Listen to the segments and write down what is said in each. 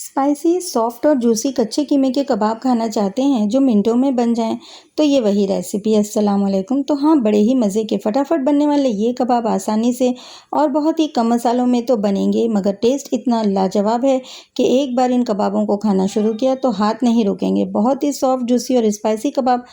Spicy, soft और juicy कच्चे कीमे के कबाब खाना चाहते हैं जो मिनटों में बन जाएं, तो ये वही रेसिपी है। अस्सलाम वालेकुम। तो हाँ, बड़े ही मज़े के फटाफट बनने वाले ये कबाब आसानी से और बहुत ही कम मसालों में तो बनेंगे, मगर टेस्ट इतना लाजवाब है कि एक बार इन कबाबों को खाना शुरू किया तो हाथ नहीं रुकेंगे। बहुत ही सॉफ्ट, जूसी और स्पाइसी कबाब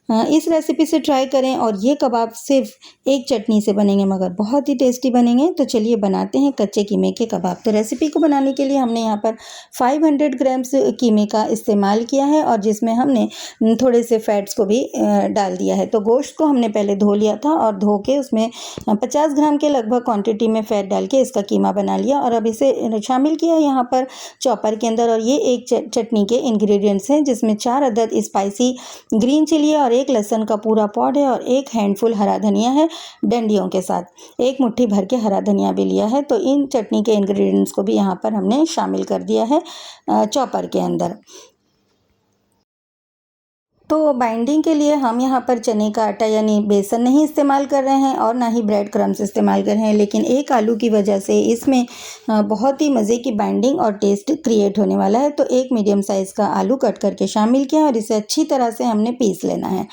इस रेसिपी से ट्राई करें और ये कबाब सिर्फ एक चटनी से बनेंगे मगर बहुत ही टेस्टी बनेंगे। तो चलिए बनाते हैं कच्चे कीमे के कबाब। तो रेसिपी को बनाने के लिए हमने यहाँ पर 500 ग्राम्स कीमे का इस्तेमाल किया है और जिसमें हमने थोड़े से फैट्स को भी डाल दिया है। तो गोश्त को हमने पहले धो लिया था और धो के उसमें 50 ग्राम के लगभग क्वांटिटी में फ़ैट डाल के इसका कीमा बना लिया और अब इसे शामिल किया यहाँ पर चॉपर के अंदर। और ये एक चटनी के इंग्रेडिएंट्स हैं जिसमें 4 अदद स्पाइसी ग्रीन चिली और एक लहसुन का पूरा पॉड है और एक हैंडफुल हरा धनिया है डंडियों के साथ। एक मुट्ठी भर के हरा धनिया भी लिया है। तो इन चटनी के इंग्रेडिएंट्स को भी यहाँ पर हमने शामिल कर दिया है चॉपर के अंदर। तो बाइंडिंग के लिए हम यहाँ पर चने का आटा यानी बेसन नहीं इस्तेमाल कर रहे हैं और ना ही ब्रेड क्रम्स इस्तेमाल कर रहे हैं, लेकिन एक आलू की वजह से इसमें बहुत ही मज़े की बाइंडिंग और टेस्ट क्रिएट होने वाला है। तो एक मीडियम साइज़ का आलू कट करके शामिल किया और इसे अच्छी तरह से हमने पीस लेना है।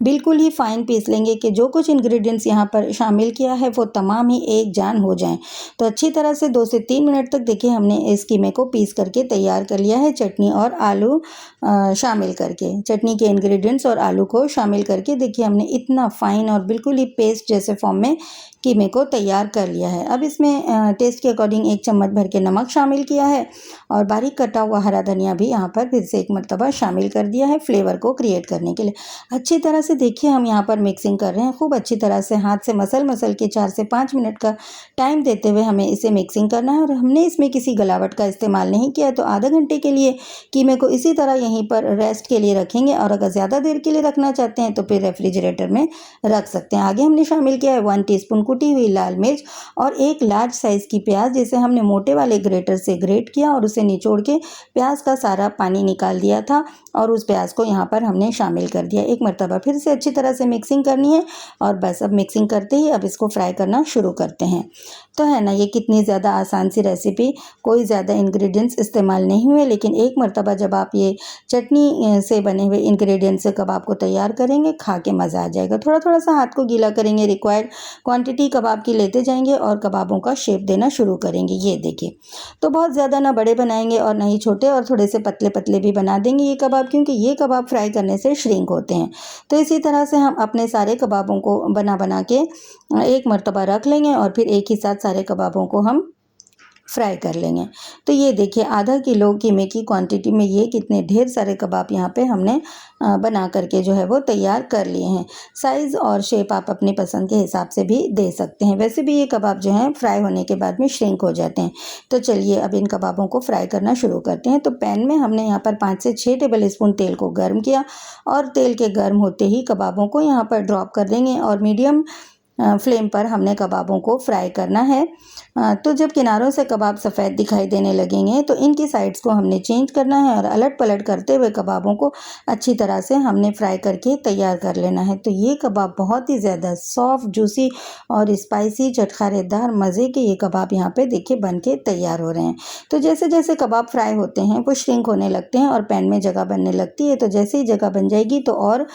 बिल्कुल ही फाइन पीस लेंगे कि जो कुछ इंग्रेडिएंट्स यहाँ पर शामिल किया है वो तमाम ही एक जान हो जाएँ। तो अच्छी तरह से 2 से 3 मिनट तक देखिए हमने इस कीमे को पीस करके तैयार कर लिया है। चटनी और आलू शामिल करके, चटनी के इंग्रेडिएंट्स और आलू को शामिल करके देखिए हमने इतना फाइन और बिल्कुल ही पेस्ट जैसे फॉर्म में कीमे को तैयार कर लिया है। अब इसमें टेस्ट के अकॉर्डिंग 1 चम्मच भर के नमक शामिल किया है और बारीक कटा हुआ हरा धनिया भी यहाँ पर फिर से एक मरतबा शामिल कर दिया है फ्लेवर को क्रिएट करने के लिए। अच्छी तरह से देखिए हम यहाँ पर मिक्सिंग कर रहे हैं, खूब अच्छी तरह से हाथ से मसल के 4 से 5 मिनट का टाइम देते हुए हमें इसे मिक्सिंग करना है। और हमने इसमें किसी गलावट का इस्तेमाल नहीं किया, तो आधा घंटे के लिए कीमे को इसी तरह यहीं पर रेस्ट के लिए रखेंगे और अगर ज़्यादा देर के लिए रखना चाहते हैं तो फिर रेफ्रिजरेटर में रख सकते हैं। आगे हमने शामिल किया है 1 टीस्पून कुटी हुई लाल मिर्च और एक लार्ज साइज़ की प्याज, जिसे हमने मोटे वाले ग्रेटर से ग्रेट किया और उसे निचोड़ के प्याज का सारा पानी निकाल दिया था और उस प्याज को यहाँ पर हमने शामिल कर दिया। एक मरतबा फिर से अच्छी तरह से मिक्सिंग करनी है और बस अब मिक्सिंग करते ही अब इसको फ्राई करना शुरू करते हैं। तो है ना, ये कितनी ज़्यादा आसान सी रेसिपी, कोई ज़्यादा इंग्रेडिएंट्स इस्तेमाल नहीं हुए, लेकिन एक मरतबा जब आप ये चटनी से बने हुए इंग्रेडिएंट्स से कबाब को तैयार करेंगे खा के मज़ा आ जाएगा। थोड़ा थोड़ा सा हाथ को गीला करेंगे, रिक्वायर्ड क्वांटिटी कबाब की लेते जाएंगे और कबाबों का शेप देना शुरू करेंगे। ये देखिए, तो बहुत ज़्यादा ना बड़े बनाएंगे और ना ही छोटे, और थोड़े से पतले पतले भी बना देंगे ये कबाब, क्योंकि ये कबाब फ्राई करने से श्रिंक होते हैं। तो इसी तरह से हम अपने सारे कबाबों को बना के एक मरतबा रख लेंगे और फिर एक ही साथ सारे कबाबों को हम फ्राई कर लेंगे। तो ये देखिए आधा किलो कीमे की क्वांटिटी में ये कितने ढेर सारे कबाब यहाँ पे हमने बना करके जो है वो तैयार कर लिए हैं। साइज़ और शेप आप अपनी पसंद के हिसाब से भी दे सकते हैं। वैसे भी ये कबाब जो हैं फ्राई होने के बाद में श्रिंक हो जाते हैं। तो चलिए अब इन कबाबों को फ्राई करना शुरू करते हैं। तो पैन में हमने यहाँ पर 5 से 6 टेबल स्पून तेल को गर्म किया और तेल के गर्म होते ही कबाबों को यहाँ पर ड्रॉप कर देंगे और मीडियम फ्लेम पर हमने कबाबों को फ्राई करना है। तो जब किनारों से कबाब सफ़ेद दिखाई देने लगेंगे तो इनकी साइड्स को हमने चेंज करना है और अलट पलट करते हुए कबाबों को अच्छी तरह से हमने फ्राई करके तैयार कर लेना है। तो ये कबाब बहुत ही ज़्यादा सॉफ्ट, जूसी और स्पाइसी, चटखारेदार मज़े के ये कबाब यहाँ पे देखिए बन के तैयार हो रहे हैं। तो जैसे जैसे कबाब फ्राई होते हैं वो श्रिंक होने लगते हैं और पैन में जगह बनने लगती है। तो जैसे ही जगह बन जाएगी तो और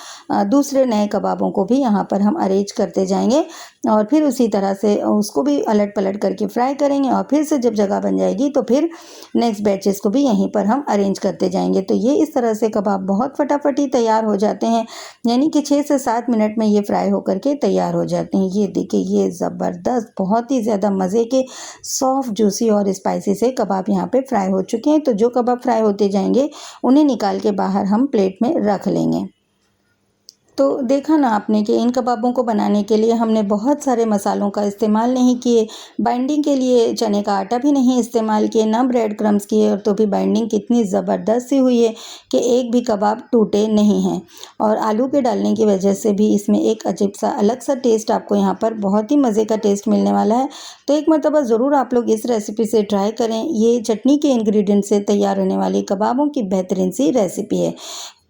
दूसरे नए कबाबों को भी यहाँ पर हम अरेंज करते जाएंगे और फिर उसी तरह से उसको भी अलट पलट करके फ्राई करेंगे और फिर से जब जगह बन जाएगी तो फिर नेक्स्ट बैचेस को भी यहीं पर हम अरेंज करते जाएंगे। तो ये इस तरह से कबाब बहुत फटाफट ही तैयार हो जाते हैं, यानी कि 6 से 7 मिनट में ये फ्राई होकर के तैयार हो जाते हैं। ये देखिए, ये ज़बरदस्त, बहुत ही ज़्यादा मज़े के सॉफ्ट, जूसी और स्पाइसी से कबाब यहाँ पे फ्राई हो चुके हैं। तो जो कबाब फ्राई होते जाएंगे उन्हें निकाल के बाहर हम प्लेट में रख लेंगे। तो देखा ना आपने कि इन कबाबों को बनाने के लिए हमने बहुत सारे मसालों का इस्तेमाल नहीं किए, बाइंडिंग के लिए चने का आटा भी नहीं इस्तेमाल किए, ना ब्रेड क्रम्स किए, और तो भी बाइंडिंग कितनी ज़बरदस्त सी हुई है कि एक भी कबाब टूटे नहीं हैं। और आलू के डालने की वजह से भी इसमें एक अजीब सा अलग सा टेस्ट आपको यहाँ पर बहुत ही मज़े का टेस्ट मिलने वाला है। तो एक मरतबा ज़रूर आप लोग इस रेसिपी से ट्राई करें। ये चटनी के इंग्रेडिएंट से तैयार होने वाली कबाबों की बेहतरीन सी रेसिपी है।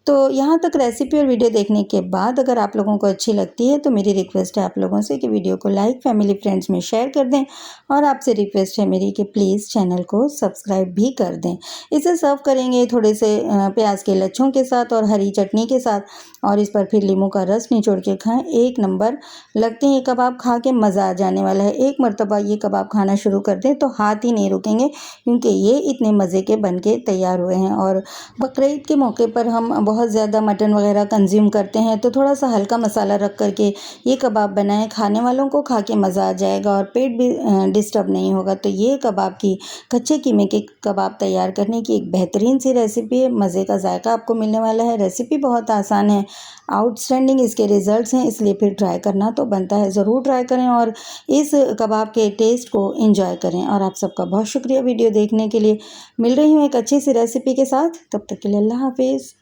तो यहाँ तक रेसिपी और वीडियो देखने के बाद अगर आप लोगों को अच्छी लगती है तो मेरी रिक्वेस्ट है आप लोगों से कि वीडियो को लाइक, फैमिली, फ्रेंड्स में शेयर कर दें और आपसे रिक्वेस्ट है मेरी कि प्लीज़ चैनल को सब्सक्राइब भी कर दें। इसे सर्व करेंगे थोड़े से प्याज के लच्छों के साथ और हरी चटनी के साथ, और इस पर फिर नींबू का रस निचोड़ के खाएं। एक नंबर लगते हैं ये कबाब, खा के मज़ा आ जाने वाला है। एक मरतबा ये कबाब खाना शुरू कर दें तो हाथ ही नहीं रुकेंगे, क्योंकि ये इतने मज़े के बन के तैयार हुए हैं। और बकरीद के मौके पर हम बहुत ज़्यादा मटन वगैरह कंज्यूम करते हैं, तो थोड़ा सा हल्का मसाला रख करके ये कबाब बनाएं, खाने वालों को खा के मज़ा आ जाएगा और पेट भी डिस्टर्ब नहीं होगा। तो ये कबाब की, कच्चे कीमे के कबाब तैयार करने की एक बेहतरीन सी रेसिपी है। मज़े का जायका आपको मिलने वाला है। रेसिपी बहुत आसान है, आउटस्टैंडिंग इसके रिजल्ट्स हैं, इसलिए फिर ट्राई करना तो बनता है। ज़रूर ट्राई करें और इस कबाब के टेस्ट को एंजॉय करें। और आप सबका बहुत शुक्रिया वीडियो देखने के लिए। मिल रही हूँ एक अच्छी सी रेसिपी के साथ, तब तक के लिए अल्लाह हाफिज़।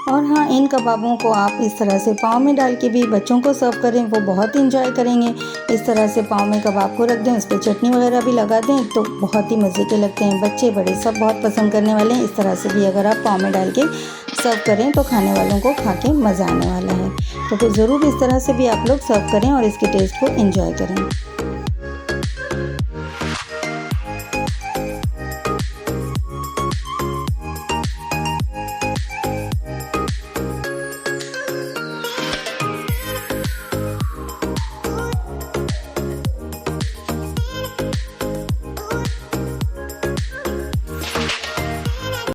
और हाँ, इन कबाबों को आप इस तरह से पाव में डाल के भी बच्चों को सर्व करें, वो बहुत इंजॉय करेंगे। इस तरह से पाव में कबाब को रख दें, उस पर चटनी वगैरह भी लगा दें तो बहुत ही मज़े के लगते हैं। बच्चे बड़े सब बहुत पसंद करने वाले हैं। इस तरह से भी अगर आप पाव में डाल के सर्व करें तो खाने वालों को खा के मज़ा आने वाला है। तो फिर ज़रूर इस तरह से भी आप लोग सर्व करें और इसके टेस्ट को एंजॉय करें।